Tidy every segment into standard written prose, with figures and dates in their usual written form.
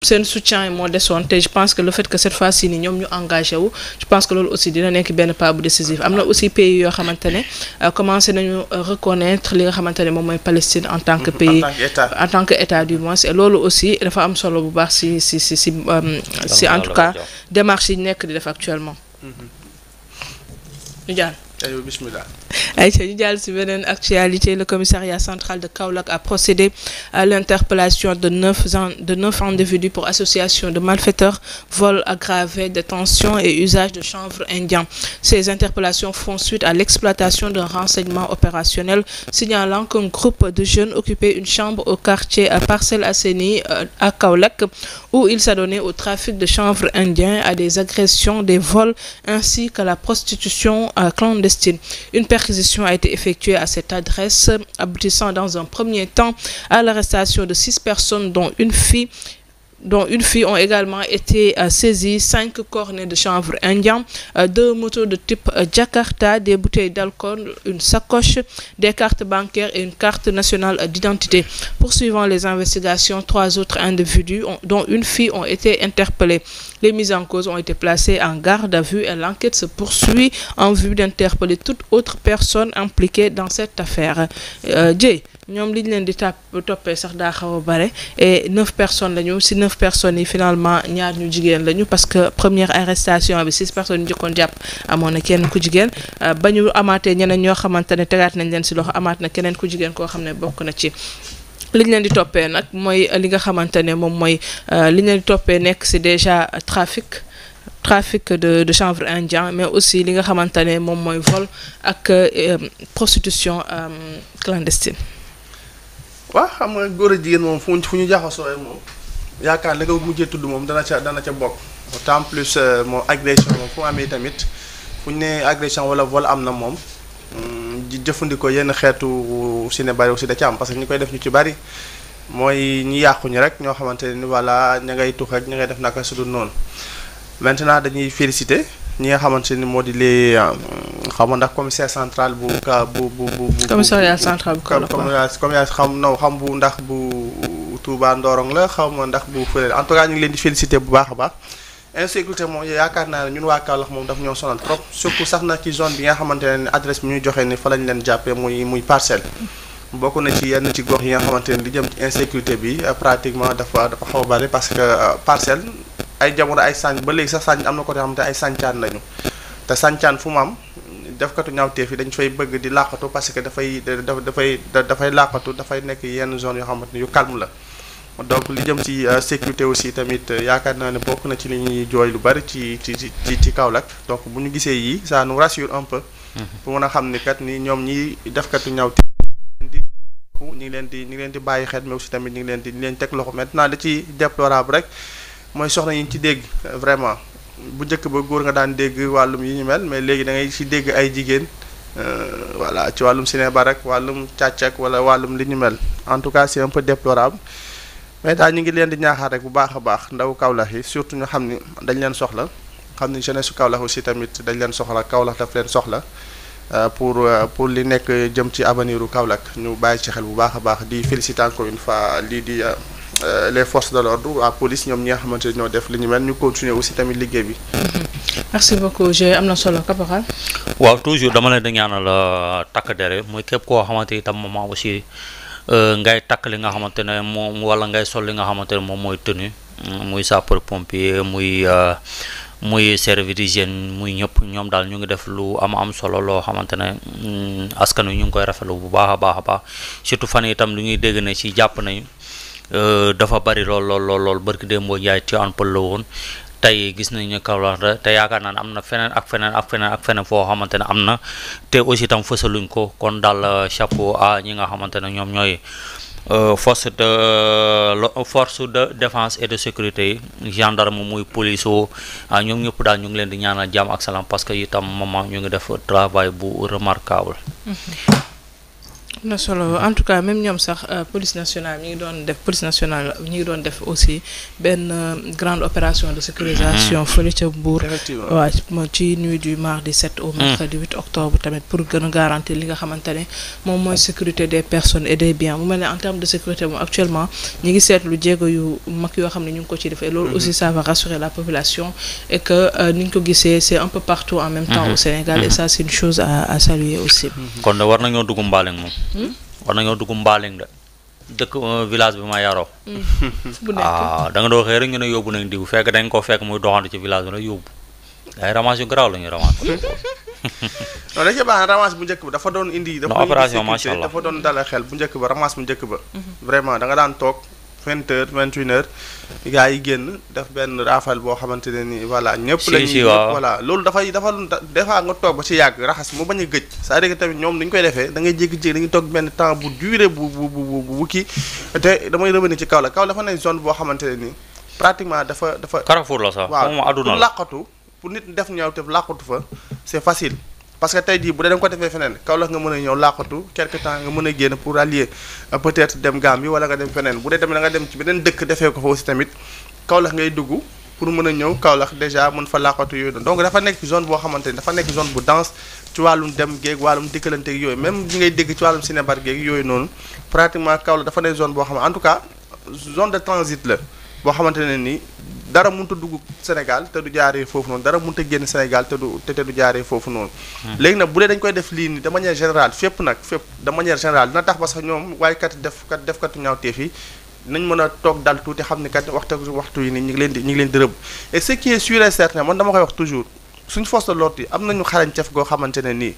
seen soutien yi moo desoon te je pense que le fait que cette fois-ci ni ñoom ñu engagé wu je pense que loolu aussi dina nekk benn pas bu décisif am na aussi pays yoo xamante ne commencé nañu reconnaître li nga xamante ne moom mooy Palestine en tant que pays en tant que état du moins et loolu aussi dafa am solo bu baax si en tout cas démarche yi nekk di def actuellement ñu jàll bismillah. Aïcha ñu jàll ci beneen actualité. Le commissariat central de Kaolack a procédé à l'interpellation de 9 individus pour association de malfaiteurs, vol aggravé, détention et usage de chanvre indien. Ces interpellations font suite à l'exploitation d'un renseignement opérationnel signalant qu'un groupe de jeunes occupait une chambre au quartier Parcelles Assainies à Kaolack où ils s'adonnaient au trafic de chanvre indien, à des agressions, des vols ainsi qu'à la prostitution clandestine. Une perquisition a été effectuée à cette adresse, aboutissant dans un premier temps à l'arrestation de 6 personnes, dont une fille ont également été saisies, 5 cornets de chanvre indien, 2 motos de type Jakarta, des bouteilles d'alcool, une sacoche, des cartes bancaires et une carte nationale d'identité. Poursuivant les investigations, 3 autres individus, dont une fille, ont été interpellés. Les mises en cause ont été placées en garde à vue et l'enquête se poursuit en vue d'interpeller toute autre personne impliquée dans cette affaire. Jay, ñoom liñ leen di toppee sax daa xaw a bare et 9 personnes lañu si 9 personnes yi finalement ñaar ñu jigéen lañu parce que première arrestation bi 6 personnes ñu jëkkoon jàpp amoon na kenn ku jigéen ba ñu amaatee ñeneen ñoo xamante ne tegaat nañ leen si loxo amaat na keneen ku jigéen koo xam ne bokk na ci. liñ leen di toppee nag mooy li nga xamante ne moom mooy liñ leen di toppee nekk si déjà trafic de chanvre indien mais aussi li nga xamante ne moom mooy vol ak prostitution clandestine. waaw xam nga góor a jigéen moom fu ñu jaxasoo moom yaakaar la nga mujjee tudd moom dana ca bokk. autant plus moom agression moom fu mu amee tamit fu ñu nee agression wala vol am na moom di jëfandikoo yenn xeetu si ne bari aussi da ca am parce que ñi koy def ñu ci bari mooy ñi yàquñu rek ñoo xamante ne ni voilà ña ngay tux ak ña ngay def naka su dul noonu. maintenant dañuy féliciter ñi nga xamante ni moo di les xam ndax commissaire central bu commissariat central bu commissaire xam bu ndax bu Touba Ndorong la xaw ma ndax bu fële en tout cas ñu ngi leen di féliciter bu baax a baax. insécurité moom yaakaar naa ne ñun waa Kaolack moom daf ñoo sonal trop surtout sax na ci zone bi nga xamante ne adresse bi ñuy joxe ni fa lañ leen jàppee muy parcelle. bokk na ci yenn ci gox yi nga xamante ne li jëm ci insécurité bi pratiquement dafa xaw a bari parce que parcelle ay jamono ay sànc ba léegi sax sànc am na ko yoo xamante ay sàncaan lañu te sàncaan fu mu am defkatu ñaawteef yi dañ fay bëgg di làqatu parce que dafay làqatu dafay nekk yenn zone yoo xamante ne yu calme la donc li jëm ci sécurité aussi tamit yaakaar naa ne bokk na ci li ñuy jooy lu bari ci Kaolack donc bu ñu gisee yii ça nous rassure un peu pour mën a xam ni kat ni ñoom ñi defkatu ñaawteef ñu ngi leen di bàyyi xel mais aussi tamit ñu ngi leen teg loxo maintenant da ci déplorable rek mooy soxna yi ñu ci dégg vraiment bu njëkk ba góor nga daan dégg wàllum yi ñu mel mais léegi da ngay ci dégg ay jigéen voilà ci wàllum cinéma rek wàllum càccak wala wàllum li ñu mel en tout cas c'est un peu déplorable mais daal ñu ngi leen di ñaaxaar rek bu baax a baax ndaw Kaolack yi surtout ñu xam ni dañ leen soxla xam ni jeunesse su Kaolack aussi tamit dañ leen soxla Kaolack daf leen soxla pour li nekk jëm ci avenir u Kaolack ñu bàyyi ci xel bu baax a baax di féliciter encore une fois lii di les forces de l'ordre waa police ñoom ñi nga xamante ne ñoo def li ñu mel ñu continuer aussi tamit liggéey bi. merci beaucoup Jé am na solo caporal. waaw toujours dama leen di ñaanal takk dere muy képp koo xamante itam moom aussi ngay takk li nga xamante ne moom wala ngay sol li nga xamante ne moom mooy tenue muy sapeur pompier muy service d'hygiène muy ñëpp ñoom daal ñu ngi def lu am solo loo xamante ne askan wi ñu ngi koy rafetlu bu baax a baax surtout fan itam lu ñuy dégg ne ci jàpp nañu dafa bari lool barki démboo Njaay ci an pël la woon tey gis nañu ne Kaolack te yaakaar naa ne am na feneen ak feneen foo xamante ne am na te aussi itam fësaluñ ko kon daal chapeau à ñi nga xamante ne ñoom ñooy force de défense et de sécurité yi gendarme muy police ñoom ñëpp daal ñu ngi leen di ñaanal jàmm ak salaam parce que itam moment ñu ngi def travail bu remarquable. na solo en tout cas même ñoom sax police nationale ñi ngi doon def aussi benn grande opération de sécurisation fële ca Mbour waaw ci nuit du mardi 7 au mercredi 8 octobre tamit pour gën a garantir li nga xamante ne moom mooy sécurité des personnes et des biens mu mel ne en termes de sécurité moom actuellement ñi ngi seetlu jéego yu mag yoo xam ne ñu ngi ko ci defee loolu aussi ça va rassurer la population et que ni ñu ko gisee c'est un peu partout en même temps au Sénégal et ça c'est une chose à saluer aussi kon de war nañoo dugg Mbaleng moom war nañoo dugg Mbaleng de dëkk village bi ma yaroo da nga doo xëy rek ñu ne yóbbu nañ diw fekk dañ ko fekk muy doxantu ci village bi nag yóbbu ay ramas yu garaaw la ñuy ramas non da cee baax ramas bu njëkk ba dafa doon indi opération macha allah dafa doon dalal xel bu njëkk ba ramas bu njëkk ba vraiment da nga daan toog 20h 21h gars yi génn def benn raafal boo xamante ne ni voilà ñëpp lañuy voilà loolu dafa des fois nga toog ba ci yàgg raxas mu bañ a gëj c'est-à-dire que tamit ñoom ni ñu koy defee da ngay jékki-jékki dañuy toog benn temps bu durée bu kii te damay revenir ci Kaolack dafa nekk zone boo xamante ne ni pratiquement dafa Carrefour la sax waaw pour làqatu pour nit def ñaaw te làqatu fa c'est facile parce que tey jii bu dee da nga ko defee feneen Kaolack nga mën a ñëw làqatu quelque temps nga mën a génn pour allier peut-être dem Gambie wala nga dem feneen bu dee tamit da nga dem ci beneen dëkk defee ko fa aussi tamit Kaolack ngay dugg pour mën a ñëw Kaolack déjà mën fa làqatu yooyu doon donc dafa nekk zone boo xamante ni dafa nekk zone bu dense ci wàllum dem géeg wàllum dikkalanteeg yooyu même ñi ngay dégg ci wàllum cinébar géeg yooyu noonu pratiquement Kaolack dafa nekk zone boo xam en tout cas zone de transit la boo xamante ne nii dara mënut a dugg Sénégal te du jaaree foofu noonu dara mënut a génn Sénégal te du jaaree foofu noonu. léegi nag bu dee dañ koy def lii nii de manière générale fépp de manière générale dina tax ba sax ñoom waaye kat defkatu ñaawteef yi nañ mën a toog dal tuuti xam ni kat waxtu yi nii ñu ngi leen di rëbb. et ce qui est sûr et certain man dama koy wax toujours suñ force de l'ordre yi am nañu xarañteef goo xamante ne nii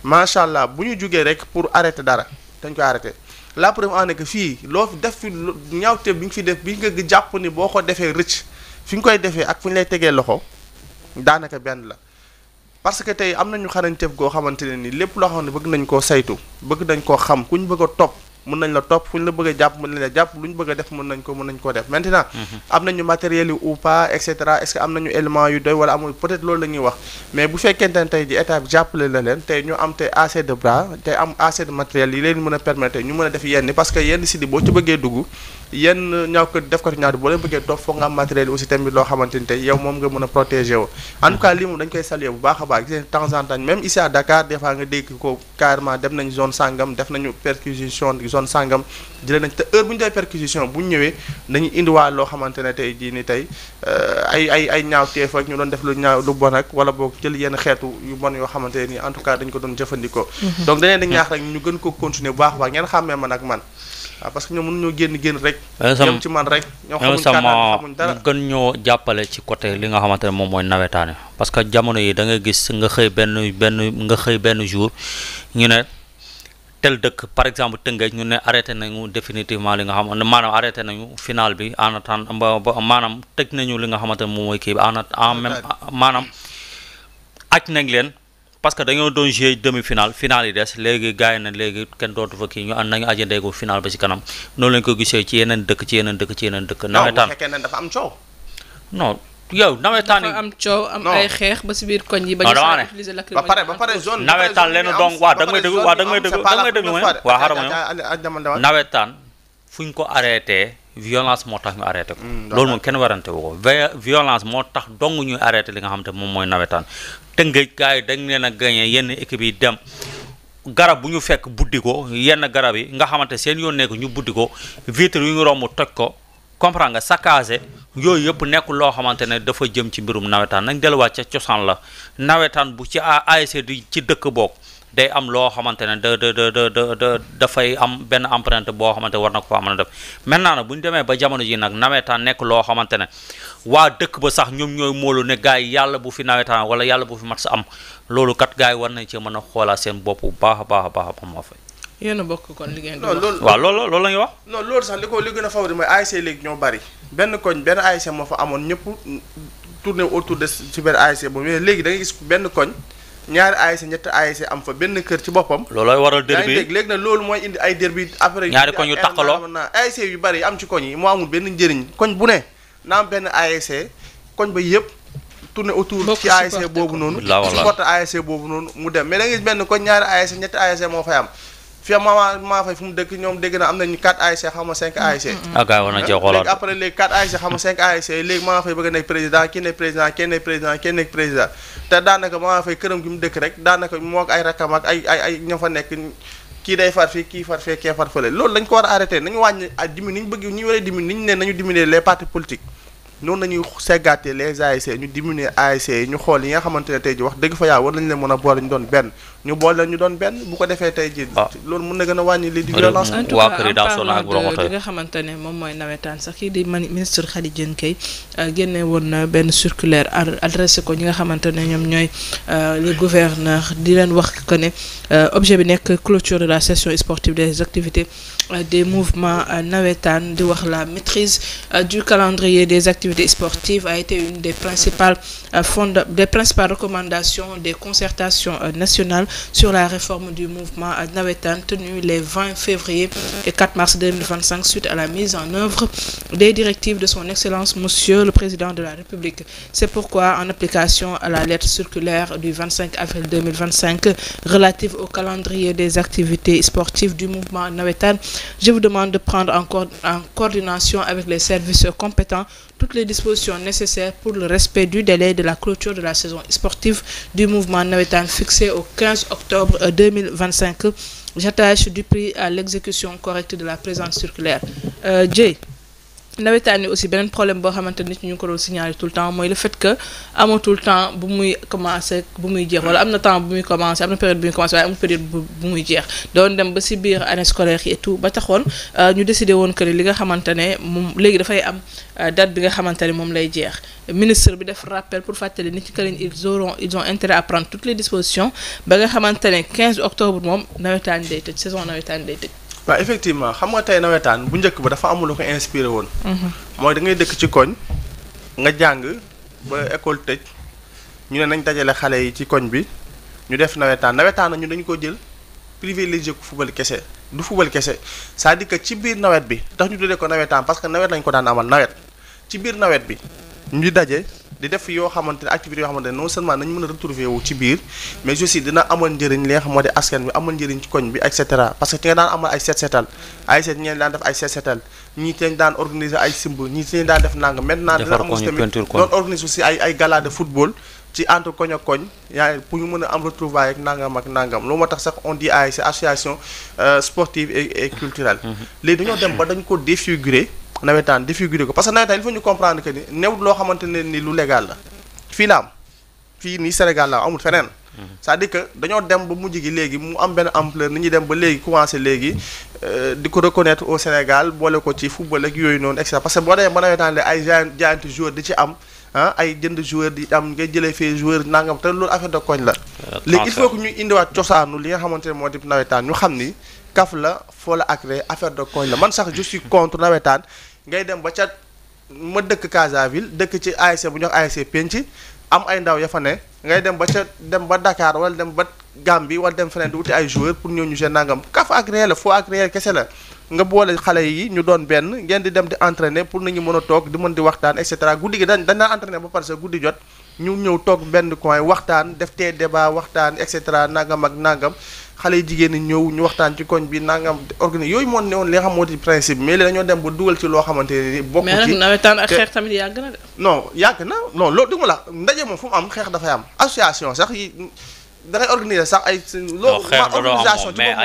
macha allah bu ñu jugee rek pour arrêter dara dañ koy arrêter. la preuve en est que fii loo def fi ñaawteef bi nga fi def bi nga jàpp ni boo ko defee rëcc fi nga koy defee ak fu ñu lay tegee loxo daanaka benn la parce que tey am nañu xarañteef goo xamante ne ni lépp loo xam ne bëgg nañ koo saytu bëgg nañ koo xam ku ñu bëgg a topp mën nañ la topp fu ñu la bëgg a jàpp mën nañ la jàpp lu ñu bëgg a def mën nañ koo def maintenant am nañu matériel yi ou pas et cetera est-ce que am nañu élément yu doy wala amul peut-être loolu la ñuy wax mais bu fekkente ne tey ji état bi jàppale la leen tey ñu am tey assez de bras tey am assez de matériel yi leen mën a permettre ñu mën a def yenn parce que yenn si di boo ci bëggee dugg yenn ñaaw ko def ko ñaaw boo leen bëggee topp foog nga am matériel aussi tamit loo xamante ni tey yow moom nga mën a protéger wu en tout cas lii moom dañ koy saluer bu baax a baax gis de temps en temps même ici à Dakar des fois nga dégg ko carrément dem nañ zone sangam def nañu perquisition zone sangam jëlee nañ te heure bu ñu dee perquisition bu ñu ñëwee dañuy indiwaat loo xamante ne tey jii ni tey ay ñaaw teef ak ñu doon def lu ñaaw lu bon ak wala boog jël yenn xeetu yu bon yoo xamante ne nii en tout cas dañ ko doon jëfandikoo donc dañeen di ñaax rek ñu gën ko continuer bu baax a baax ngeen xàmmee man ak man waaw parce que ñoom mënuñoo génn rek ñoom ci man rek ñoo xamuñ dara gën ñoo jàppale ci côté li nga xamante ne moom mooy nawetaane parce que jamono yi da nga gis nga xëy benn jour ñu ne tel dëkk par exemple Tëngéej ñu ne arrêté nañu définitivement li nga xam maanaam arrêté nañu final bi en attendant maanaam tëj nañu li nga xamante ne moom mooy kii bi en même maanaam aj nañ leen parce que dañoo doon jouer demi-finale finale yi des léegi gars yi na léegi kenn dootu fa kii ñu ànd nañu ajandeegu finale ba ci kanam noonu lañ ko gisee ci yeneen dëkk nawetaan dafa am coow non yow nawetaan yi dafa am coow am ay xeex ba si biir koñ yi ba ñu sax utiliser lacrymogène ba pare zone nawetaan leen donc waaw da nga may déglu waaw xarama nawetaan fu ñu ko arrêté violence moo tax ñu arrêté ko loolu moom kenn warante wu ko violence moo tax dong ñuy arrêté li nga xam te moom mooy nawetaan Tëngéej gars yi dañ leen a gagné yenn équipe yi dem garab bu ñu fekk buddi ko yenn garab yi nga xamante seen yoon nekk ñu buddi ko vitre yu ñu romb toj ko comprendre nga saccagé yooyu yëpp nekk loo xamante ne dafa jëm ci mbirum nawetaan nañ delluwaat ca cosaan la nawetaan bu ci ASC di ci dëkk boog day am loo xamante ne dafay am benn empreinte boo xamante war na ko fa mën a def maintenant nag bu ñu demee ba jamono ji nag nawetaan nekk loo xamante ne waa dëkk ba sax ñoom ñooy moolu ne gars yi yàlla bu fi nawetaan wala yàlla bu fi mat sa am loolu kat gars yi war nañ ci mën a xoolaat seen bopp bu baax a baax a baax ba moo fay yéen a bokk kon li ngeen di wax waaw loolu la ñuy wax non loolu sax li gën a favori mooy ASC léegi ñoo bari benn ASC moo fa amoon ñëpp tourné autour de ci benn ASC boobu mais léegi da ngay gis benn koñ ñaari ASC ñetti ASC am fa benn kër ci boppam loolooy waral derby léegi nag loolu mooy indi ay derby après ñaari koñ yu takkaloo ASC yu bari am ci koñ yi moo amul benn njëriñ koñ bu ne na am benn ASC koñ ba yëpp tourné autour ci ASC boobu noonu supporter ASC boobu noonu mu dem mais da ngay gis benn koñ ñaari ASC ñetti ASC moo fay am fii maa fay fu mu dëkk ñoom dégg na am nañu 4 ASC xam nga 5 ASC. gars war na cee xoolaat léegi après léegi 4 ASC xam nga 5 ASC léegi maa fay bëgg a nekk président kii nekk président kenn nekk président kenn nekk président te daanaka maa fay këram gi mu dëkk rek daanaka moo ak ay rakkam ak ay ña fa nekk kii day far fii kii far fee kee far fële loolu dañ ko war a arrêté nañu wàññi diminuer ni ñu bëgg ñu war a diminuer ni ñu ne nañu diminuer les partis politiques noonu nañuy seggaatee les ASC ñu diminuer ASC yi ñu xool yi nga xamante ne tey ji wax dëgg fa yaa war nañu leen mën a boole ñu doon benn ñu boole leen ñu doon benn bu ko defee tey ji loolu mën na gën a wàññi lii di violence. en tout cas li nga xamante ne moom mooy nawetaan sax kii di ministre Khady Diène Gaye génne woon na benn circulaire adressé ko ñi nga xamante ne ñoom ñooy les gouverneurs di leen wax que ne objet bi nekk clôture de la session sportive des activités des mouvements nawetaan di wax la maîtrise du calendrier des activités sportives a été une des principales recommandations des concertations nationales sur la réforme du mouvement nawetaan tenue les 20 février et 4 mars 2025 suite à la mise en œuvre des directives de son Excellence Monsieur le Président de la République. C'est pourquoi, en application à la lettre circulaire du 25 avril 2025 relative au calendrier des activités sportives du mouvement nawetaan, je vous demande de prendre en coordination avec les services compétents toutes les dispositions nécessaires pour le respect du délai de la clôture de la saison sportive du mouvement nawetaan fixé au 15 octobre 2025. J'attache du prix à l'exécution correcte de la présente circulaire. Dieye, nawetaan yi aussi beneen problème boo xamante nit ñu ngi ko doon signaler tout le temps mooy le fait que amatul temps bu muy commencer bu muy jeex wala am na temps bu muy commencer am na période bu muy commencer waaye amul période bu muy jeex doon dem ba ci biir année scolaire yi et tout ba taxoon ñu décidé woon que li nga xamante ne moom léegi dafay am date bi nga xamante ne moom lay jeex ministre bi def rappel pour fàttali nit ñi que ils ont intérêt à prendre toutes les dispositions ba nga xamante ne 15 octobre moom nawetaan day tëj saison nawetaan day tëj. waaw effectivement xam nga tey nawetaan bu njëkk ba dafa amul lu ko inspiré woon. mooy da ngay dëkk ci koñ nga jàng ba école tëj ñu ne nañ dajale xale yi ci koñ bi ñu def nawetaan na ñu dañu ko jël privilégié ko football kese du football kese c'est-à-dire que ci biir nawet bi tax ñu tuddee ko nawetaan parce que nawet lañ ko daan amal nawet ci biir nawet bi ñu daje di def yoo xamante ne activités yoo xamante ne non seulement nañu mën a retrouver wu ci biir mais aussi dina amal njëriñ li nga xam moo di askan bi amal njëriñ ci koñ bi et cetera parce que ci nga daan amal ay setal ay seet ñeen daan def ay setal ñii teñ daan organiser ay simb ñii teñ daan def nangam maintenant dina am aussi tamit doon organiser aussi ay gala de football ci entre koñ ak koñ yaa pour ñu mën a am retrouvailles ak nangam loolu moo tax sax on dit ASC association sportive et culturelle léegi dañoo dem ba dañ ko défigurer nawetaan défiguré ko parce que nawetaan il faut ñu comprendre que ni newut loo xamante ne ni lu légal la fii la am fii nii Sénégal la amul feneen c'est-à-dire que dañoo dem ba mujj gi léegi mu am benn ampleur ni ñuy dem ba léegi commencé léegi di ko reconnaître au Sénégal boole ko ci football ak yooyu noonu et cetera parce que boo demee ba nawetaan ay jaayante joueur di ci am ay jënd joueur di am ngay jëlee fee joueur nangam te loolu affaire de koñ la léegi il faut que ñu indiwaat cosaanu li nga xamante ne moo di nawetaan ñu xam ni kaf la foo la agréé affaire de koñ la man sax je suis contre nawetaan ngay dem ba ca ma dëkk Casaville dëkk ci ASC bu ñuy wax ASC Penc am ay ndaw ya fa ne ngay dem ba Dakar wala dem ba Gambie wala dem feneen di wuti ay joueurs pour ñëw ñu seen nangam kaf agréé la foo agréé kese la nga boole xale yi ñu doon benn ngeen di dem di entraîner pour nañu mën a toog di mën di waxtaan et cetera guddi gi dañ daan entraîner ba pare sa guddi jot ñu ñëw toog benn coin waxtaan def tee débat waxtaan et cetera nangam ak nangam xale yi jigéen ñi ñëw ñu waxtaan ci koñ bi nangam organiser yooyu moo ne woon li nga xam moo di principe mais léegi dañoo dem ba dugal ci loo xamante ne bokku ci mais nag nawetaan ak xeex tamit yàgg na de. non yàgg na non loolu du ma la ndaje moom fu mu am xeex dafay am association sax yi da ngay organiser sax ay. loolu organisation ci boobu mais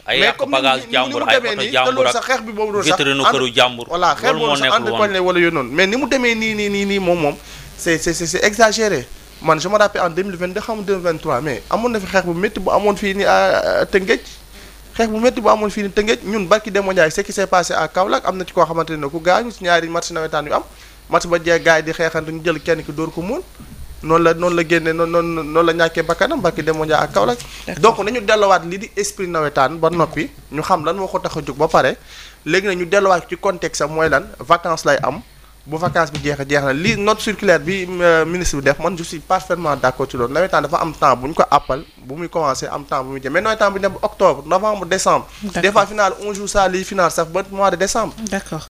ay yàq bagage jàmbur ay oto jàmbur sax xeex bi boobu doon sax vitrine këru jàmbur. voilà xeex boobu sax ànd koñ la wala yooyu noonu mais ni mu demee nii moom c'est exagéré. man je me rappelle en 2022 xam nga 2023 mais amoon na fi xeex bu métti bu amoon fii ni Tëngéej xeex bu métti bu amoon fii ni Tëngéej ñun barki Demba Ndiaye ce qui s'est passé à Kaolack am na ci koo xamante ne ku gaañu ci ñaari match nawetaan yu am match ba jeex gars yi di xeexante ñu jël kenn ki dóor ko muul noonu la génne noonu la ñàkkee bakkanam barki Demba Ndiaye à Kaolack donc nañu delluwaat lii di esprit nawetaan ba noppi ñu xam lan moo ko tax a jóg ba pare léegi na ñu delluwaat ci contexte am mooy lan vacances lay am bu vacance bi jeex na lii note circulaire bi ministre bi def man je suis parfaitement d'accord ci loolu nawetaan dafa am temps bu ñu ko àppal bu muy commencer am temps bu muy jëm mais nawetaan bi dem octobre novembre décembre des fois final on joue ça lii final sax ba mois de décembre. D'accord.